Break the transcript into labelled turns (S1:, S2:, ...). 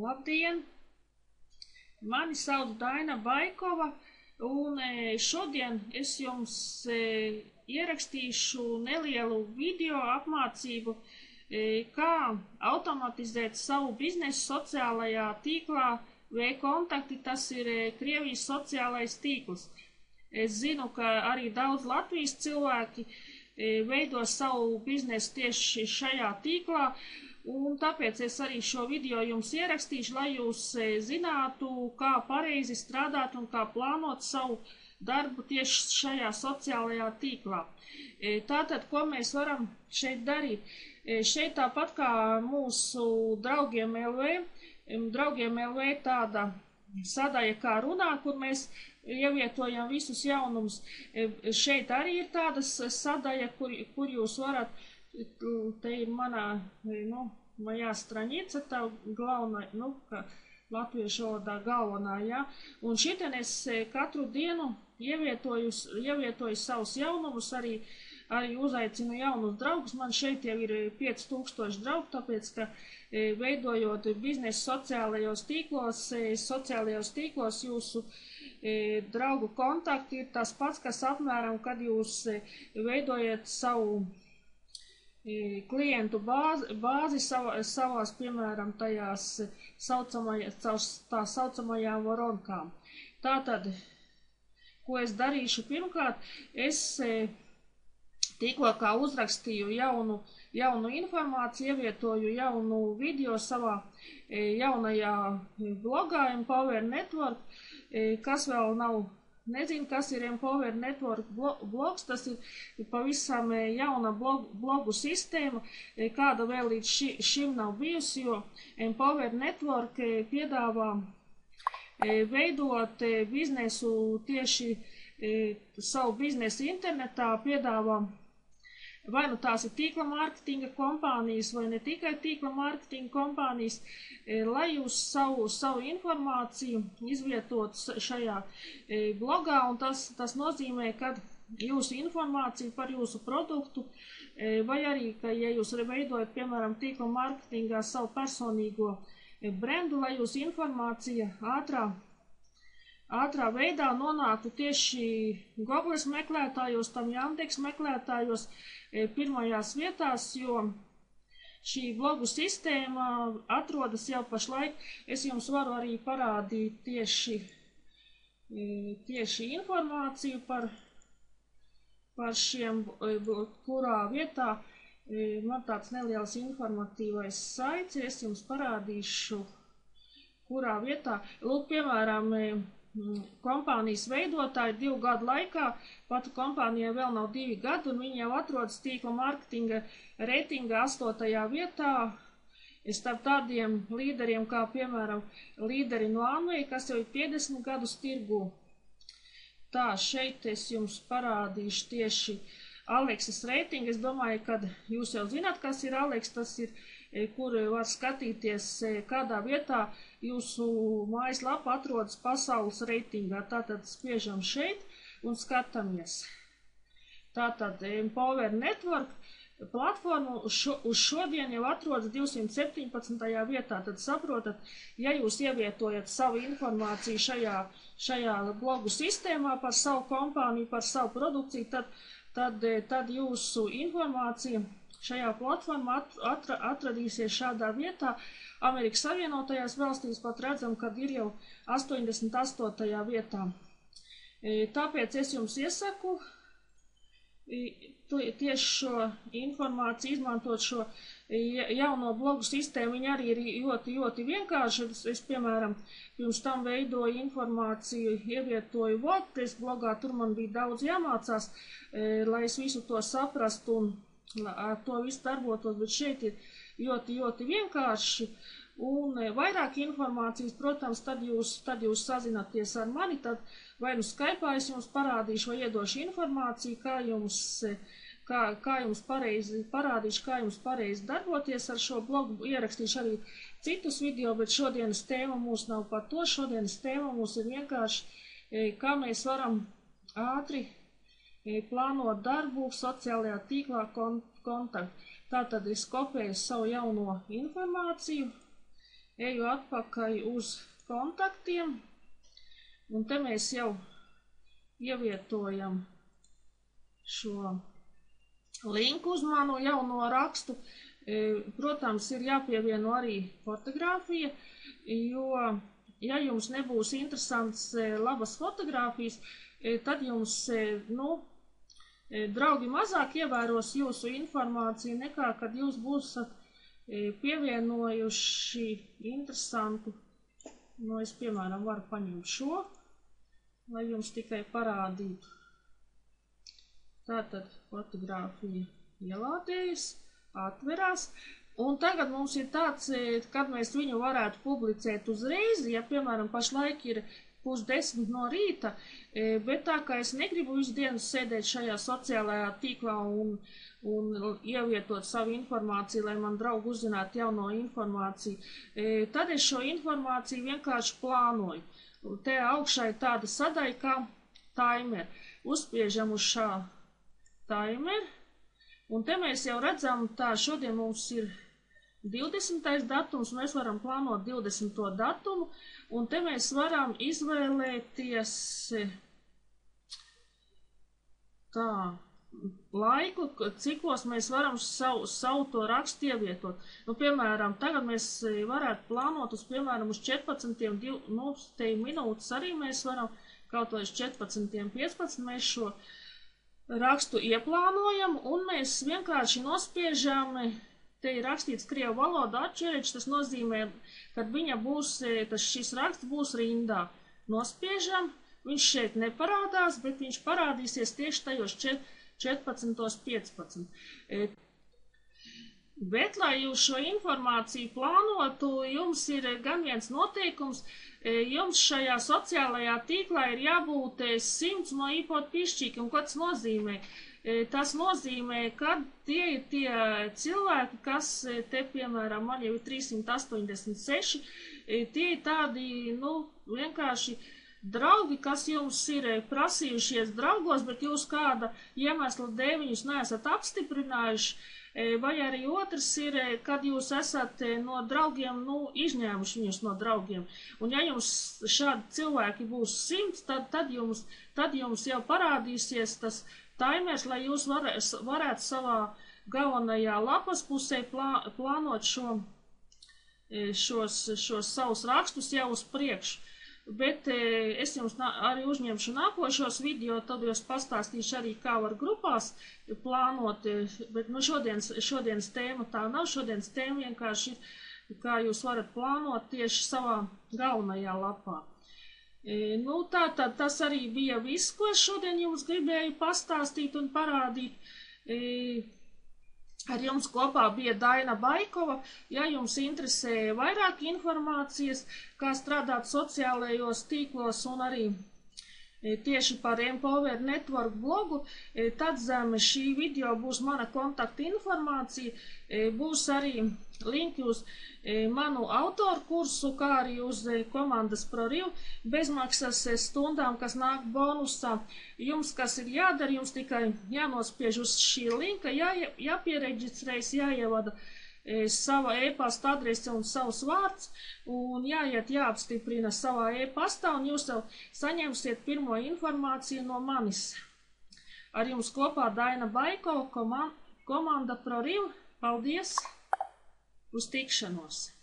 S1: Labdien! Mani sauc Daina Baikova, un šodien es jums ierakstīšu nelielu video apmācību, kā automatizēt savu biznesu sociālajā tīklā V-kontakti, tas ir Krievijas sociālais tīkls. Es zinu, ka arī daudz Latvijas cilvēki veido savu biznesu tieši šajā tīklā, un tāpēc es arī šo video jums ierakstīšu, lai jūs zinātu, kā pareizi strādāt un kā plānot savu darbu tieši šajā sociālajā tīklā. Tātad, ko mēs varam šeit darīt? Šeit tāpat kā mūsu draugiem LV tāda sadaļa kā runā, kur mēs ievietojam visus jaunumus. Šeit arī ir tāda sadaļa, kur jūs varat, te ir моя страница, tā galvenā, ka latviešu valodā galvenā, ja. Un šitien es katru dienu ievietoju savus jaunumus, arī uzaicinu jaunus draugus. Man šeit jau ir 5000 draugu, tāpēc, ka veidojot biznesu sociālajos tīklos jūsu draugu kontakti ir tas pats, kas apmēram, kad jūs veidojat savu klientu bāzi savās, piemēram, tajās tā saucamajām voronkām. Tātad, ko es darīšu pirmkārt, es tikko kā uzrakstīju jaunu informāciju, ievietoju jaunu video savā jaunajā blogā Empower Network, kas vēl nav. Nezinu, kas ir Empower Network blogs, tas ir pavisam jauna blogu sistēma, kāda vēl līdz šim nav bijusi, jo Empower Network piedāvā veidot biznesu tieši savu biznesu internetā, piedāvā vai nu tās ir tīkla mārketinga kompānijas, vai ne tikai tīkla mārketinga kompānijas, lai jūs savu informāciju izvietot šajā blogā, un tas nozīmē, ka jūsu informācija par jūsu produktu, vai arī, ka ja jūs veidojat, piemēram, tīkla mārketingā savu personīgo brendu, lai jūsu informācija ātrā veidā nonāktu tieši Google meklētājos, tam Yandex meklētājos, pirmajās vietās, jo šī blogu sistēma atrodas jau pašlaik. Es jums varu arī parādīt tieši informāciju par šiem, kurā vietā. Man tāds neliels informatīvais saits, es jums parādīšu, kurā vietā. Lūk, piemēram, kompānijas veidotāji 2 gadu laikā, pat kompānijai vēl nav 2 gadi, un viņi jau atrodas tīkla mārketinga reitinga 8. vietā, starp tādiem līderiem, kā piemēram līderi no Amway, kas jau ir 50 gadus tirgu. Tā, šeit es jums parādīšu tieši Alexas reitingu. Es domāju, ka jūs jau zināt, kas ir Alex, tas ir, kur var skatīties, kādā vietā jūsu mājaslapa atrodas pasaules reitingā. Tātad spiežam šeit un skatāmies. Tātad Empower Network platforma uz šodien jau atrodas 217. vietā. Tad saprotat, ja jūs ievietojat savu informāciju šajā blogu sistēmā par savu kompāniju, par savu produkciju, tad jūsu informācija šajā platformā atradīsies šādā vietā. Amerikas Savienotajās valstīs pat redzam, kad ir jau 88. vietā. Tāpēc es jums iesaku tieši šo informāciju izmantot šo jauno blogu sistēmu. Viņa arī ir ļoti vienkārši. Es, piemēram, pirms tam veidoju informāciju, ievietoju WordPress blogā, tur man bija daudz jāmācās, lai es visu to saprastu un ar to visu darbotos, bet šeit ir ļoti vienkārši. Un vairāk informācijas, protams, tad jūs sazināties ar mani, tad vai nu Skype'ā es jums parādīšu vai iedošu informāciju, kā jums pareizi parādīšu, kā jums pareizi darboties ar šo blogu. Ierakstīšu arī citus video, bet šodienas tēma mūs nav par to. Šodienas tēma mūs ir vienkārši, kā mēs varam ātri plānot darbu sociālajā tīklā kontaktu. Tātad es kopēju savu jauno informāciju, eju atpakaļ uz kontaktiem, un te mēs jau ievietojam šo linku uz manu jauno rakstu. Protams, ir jāpievieno arī fotografija, jo, ja jums nebūs interesants labas fotogrāfijas, tad jums, draugi mazāk ievēros jūsu informāciju nekā, kad jūs būsat pievienojuši interesantu. Es, piemēram, varu paņemt šo, lai jums tikai parādītu. Tātad fotogrāfija ielādējas, atverās, un tagad mums ir tāds, kad mēs viņu varētu publicēt uzreiz, ja, piemēram, pašlaik ir 9:30 no rīta, bet tā kā es negribu visu dienu sēdēt šajā sociālajā tīklā un ievietot savu informāciju, lai man draugi uzzinātu jauno informāciju, tad es šo informāciju vienkārši plānoju. Te augšā ir tāda sadaļa kā timer. Uzspiežam uz šā timer, un te mēs jau redzam, tā šodien mums ir 20. datums, mēs varam plānot 20. datumu, un te mēs varam izvēlēties tā laiku, cikos mēs varam savu to rakstu ievietot. Piemēram, tagad mēs varētu plānot uz, piemēram, uz 14, te minūtes arī mēs varam, kaut vai uz 14:15 mēs šo rakstu ieplānojam, un mēs vienkārši nospiežam, te ir rakstīts krievu valodā atšķirīgs, tas nozīmē, kad viņa būs, šis raksts būs rindā. Nospiežam, viņš šeit neparādās, bet viņš parādīsies tieši tajos 14:15. Bet, lai jūs šo informāciju plānotu, jums ir gan viens noteikums, jums šajā sociālajā tīklā ir jābūt 100 moji podpišķīgi, un ko tas nozīmē? Tas nozīmē, ka tie ir tie cilvēki, kas te, piemēram, man jau ir 386, tie ir tādi, vienkārši draugi, kas jums ir prasījušies draugos, bet jūs kāda iemesla dēļ viņus neesat apstiprinājuši, vai arī otrs ir, kad jūs esat no draugiem, izņēmuši viņus no draugiem. Un ja jums šādi cilvēki būs 100, tad jums jau parādīsies tas timers, lai jūs varētu savā galvenajā lapas pusē plānot šos savus rakstus jau uz priekšu. Bet es jums arī uzņemšu nākošos video, tad jūs pastāstīšu arī, kā var grupās plānot, bet šodienas tēma tā nav, šodienas tēma vienkārši ir, kā jūs varat plānot tieši savā galvenajā lapā. Tātad tas arī bija viss, ko es šodien jums gribēju pastāstīt un parādīt. Ar jums kopā bija Daina Baikova. Ja jums interesē vairāk informācijas, kā strādāt sociālajos tīklos un arī tieši par Empower Network blogu, tad zem šī video būs mana kontakta informācija, būs arī linki uz manu autoru kursu, kā arī uz komandas ProRiv bezmaksas stundām, kas nāk bonusā. Jums, kas ir jādara, jums tikai jānospiež uz šī linka, jāpiereģistrējas, jāievada sava e-pasta adrese un savs vārds, un jāapstiprina savā e-pastā, un jūs jau saņemsiet pirmo informāciju no manis. Ar jums kopā Daina Baikova, komanda ProRiv. Paldies! Uz tikšanos!